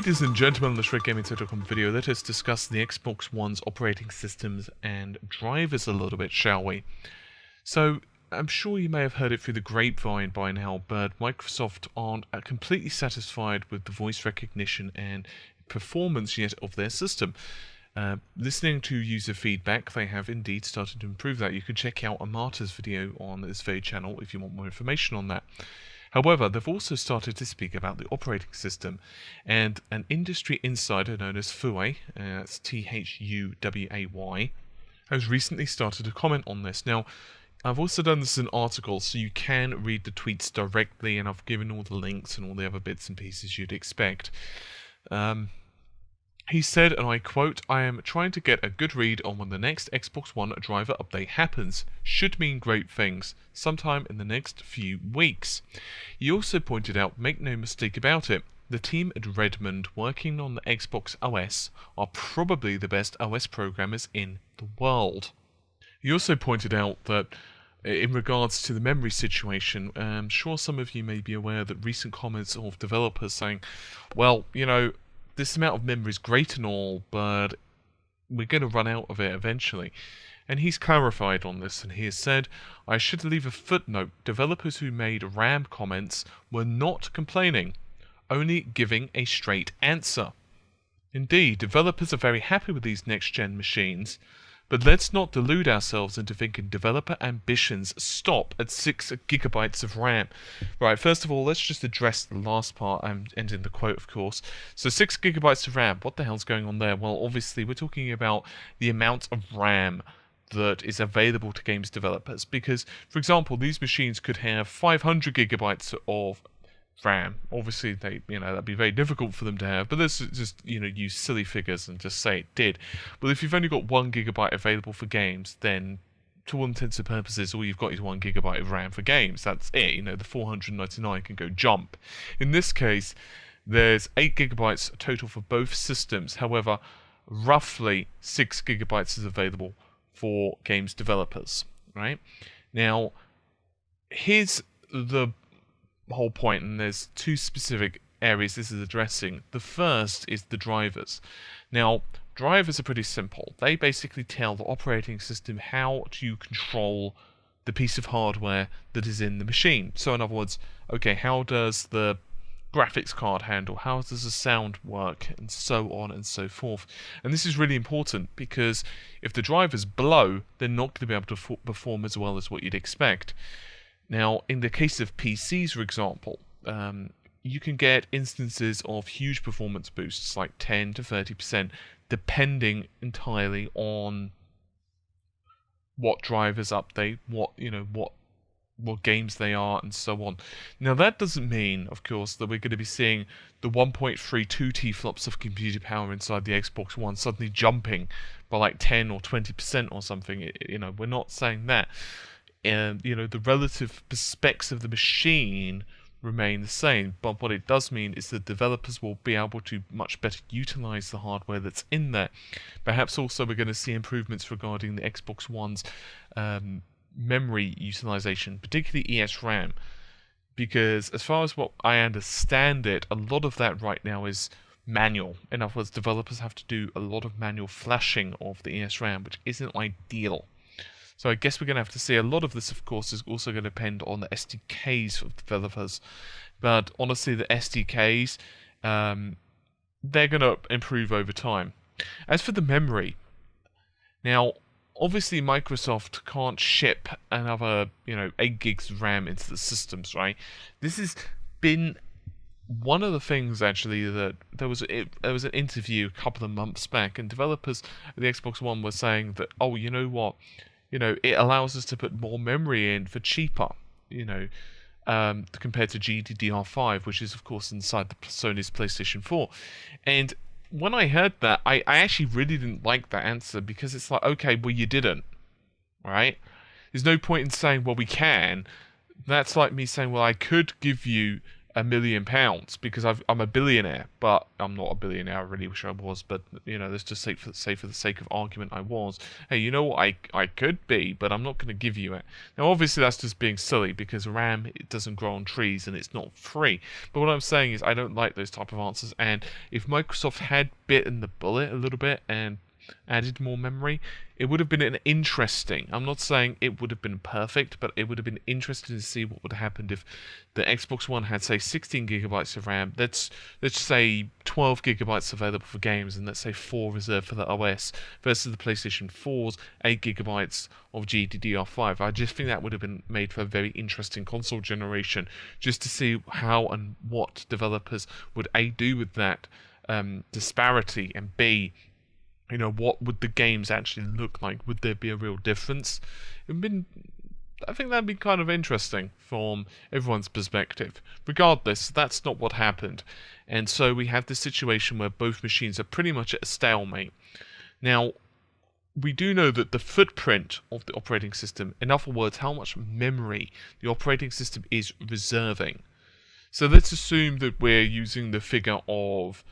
Ladies and gentlemen, in this RedGaming.com video, let us discuss the Xbox One's operating systems and drivers a little bit, shall we? So, I'm sure you may have heard it through the grapevine by now, but Microsoft aren't completely satisfied with the voice recognition and performance yet of their system. Listening to user feedback, they have indeed started to improve that. You can check out Amata's video on this very channel if you want more information on that. However, they've also started to speak about the operating system, and an industry insider known as Thuay, that's Thuway, has recently started to comment on this. Now, I've also done this in an article, so you can read the tweets directly, and I've given all the links and all the other bits and pieces you'd expect. He said, and I quote, "I am trying to get a good read on when the next Xbox One driver update happens. Should mean great things, sometime in the next few weeks." He also pointed out, make no mistake about it, the team at Redmond working on the Xbox OS are probably the best OS programmers in the world. He also pointed out that in regards to the memory situation, I'm sure some of you may be aware that recent comments of developers saying, well, you know, this amount of memory is great and all, but we're going to run out of it eventually. And he's clarified on this, and he has said, "I should leave a footnote. Developers who made RAM comments were not complaining, only giving a straight answer. Indeed, developers are very happy with these next-gen machines, but let's not delude ourselves into thinking developer ambitions stop at 6 GB of RAM." Right, first of all, let's just address the last part. I'm ending the quote, of course. So 6 GB of RAM, what the hell's going on there? Well, obviously, we're talking about the amount of RAM that is available to games developers. Because, for example, these machines could have 500 GB of RAM. Obviously, that'd be very difficult for them to have, but let's just, use silly figures and just say it did. Well, if you've only got 1 GB available for games, then to all intents and purposes, all you've got is 1 GB of RAM for games. That's it. The 499 can go jump. In this case, there's 8 GB total for both systems. However, roughly 6 GB is available for games developers, right? Now, here's the whole point, and there's two specific areas this is addressing. The first is the drivers. Now, drivers are pretty simple. They basically tell the operating system how to control the piece of hardware that is in the machine. So in other words, okay, how does the graphics card handle? How does the sound work? And so on and so forth. And this is really important because if the drivers blow, they're not going to be able to perform as well as what you'd expect. Now, in the case of PCs, for example, you can get instances of huge performance boosts, like 10 to 30%, depending entirely on what drivers update, what games they are, and so on. Now, that doesn't mean, of course, that we're going to be seeing the 1.32 teraflops of computer power inside the Xbox One suddenly jumping by like 10 or 20% or something. We're not saying that. The relative specs of the machine remain the same, but what it does mean is that developers will be able to much better utilize the hardware that's in there. Perhaps also we're going to see improvements regarding the Xbox One's memory utilization, particularly ESRAM, because as far as what I understand it, a lot of that right now is manual. In other words, developers have to do a lot of manual flashing of the ESRAM, which isn't ideal. So I guess we're going to have to see a lot of this, of course, is also going to depend on the SDKs of developers. But honestly, the SDKs, they're going to improve over time. As for the memory, now, obviously Microsoft can't ship another, 8 gigs of RAM into the systems, right? This has been one of the things, actually, that there was an interview a couple of months back, and developers of the Xbox One were saying that, oh, you know what? It allows us to put more memory in for cheaper, compared to GDDR5, which is, of course, inside the Sony's PlayStation 4. And when I heard that, I actually really didn't like that answer, because it's like, okay, well, you didn't, right? There's no point in saying, well, we can. That's like me saying, well, I could give you £1 million because I'm a billionaire, but I'm not a billionaire. I really wish I was, but let's just say for the sake of argument, I was. Hey, you know what? I could be, but I'm not going to give you it. Now, obviously, that's just being silly because RAM, it doesn't grow on trees and it's not free. But what I'm saying is, I don't like those type of answers. And if Microsoft had bitten the bullet a little bit and added more memory, it would have been an interesting. I'm not saying it would have been perfect, but it would have been interesting to see what would have happened if the Xbox One had, say, 16 gigabytes of RAM. Let's say 12 gigabytes available for games, and let's say 4 reserved for the OS, versus the PlayStation 4's 8 gigabytes of GDDR5. I just think that would have been made for a very interesting console generation, just to see how and what developers would A, do with that disparity, and B, what would the games actually look like? Would there be a real difference? I think that'd be kind of interesting from everyone's perspective. Regardless, that's not what happened. And so we have this situation where both machines are pretty much at a stalemate. Now, we do know that the footprint of the operating system, in other words, how much memory the operating system is reserving. So let's assume that we're using the figure of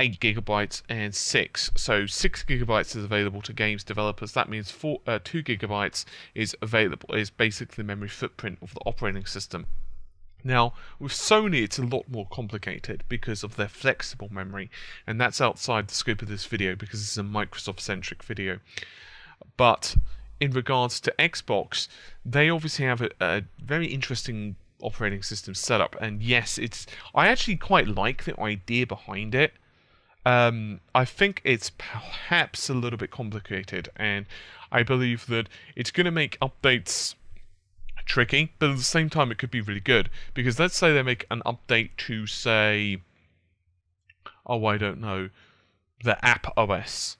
8 gigabytes and 6. So 6 gigabytes is available to games developers. That means 2 gigabytes is basically the memory footprint of the operating system. Now, with Sony, it's a lot more complicated because of their flexible memory, and that's outside the scope of this video because it's a Microsoft-centric video. But in regards to Xbox, they obviously have a very interesting operating system setup, and yes, I actually quite like the idea behind it. I think it's perhaps a little bit complicated, and I believe that it's going to make updates tricky, but at the same time it could be really good, because let's say they make an update to, say, I don't know, the App OS.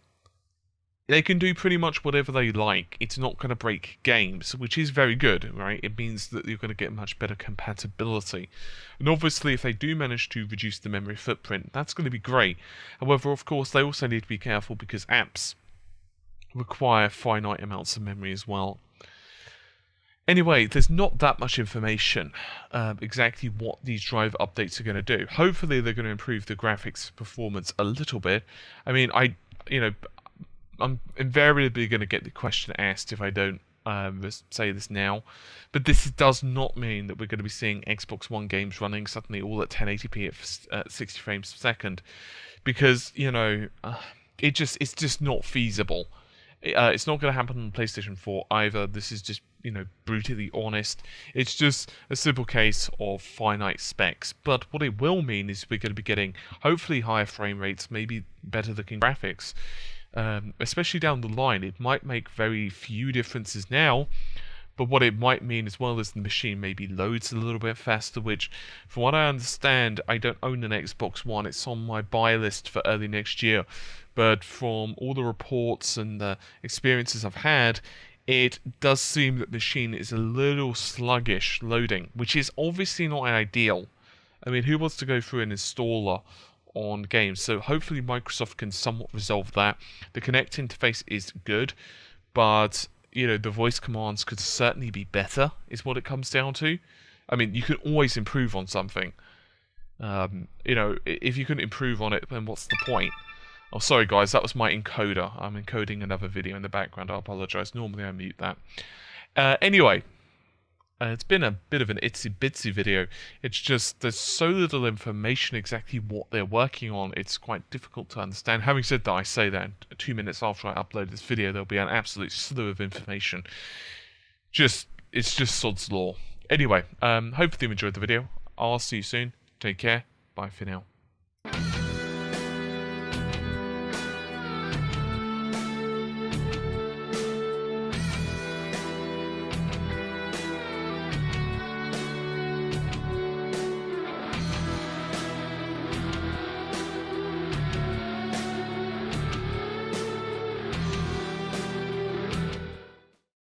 They can do pretty much whatever they like. It's not going to break games, which is very good, right? It means that you're going to get much better compatibility. And obviously, if they do manage to reduce the memory footprint, that's going to be great. However, of course, they also need to be careful because apps require finite amounts of memory as well. Anyway, there's not that much information exactly what these driver updates are going to do. Hopefully, they're going to improve the graphics performance a little bit. I mean, I'm invariably going to get the question asked if I don't say this now, but this does not mean that we're going to be seeing Xbox One games running suddenly all at 1080p at 60 frames per second, because it's just not feasible. It's not going to happen on PlayStation 4 either. This is just brutally honest. It's just a simple case of finite specs. But what it will mean is we're going to be getting hopefully higher frame rates, maybe better looking graphics. Especially down the line. It might make very few differences now, but what it might mean as well is the machine maybe loads a little bit faster, which, from what I understand, I don't own an Xbox One. It's on my buy list for early next year, but from all the reports and the experiences I've had, it does seem that the machine is a little sluggish loading, which is obviously not ideal. I mean, who wants to go through an installer on games? So hopefully Microsoft can somewhat resolve that. The Kinect interface is good, but the voice commands could certainly be better, is what it comes down to. I mean, you can always improve on something. If you couldn't improve on it, then what's the point? Oh, sorry guys, that was my encoder. I'm encoding another video in the background. I apologize. Normally I mute that. Anyway, it's been a bit of an itsy-bitsy video. It's just there's so little information exactly what they're working on. It's quite difficult to understand. Having said that, I say that 2 minutes after I upload this video, there'll be an absolute slew of information. It's just sod's law. Anyway, hopefully you enjoyed the video. I'll see you soon. Take care. Bye for now.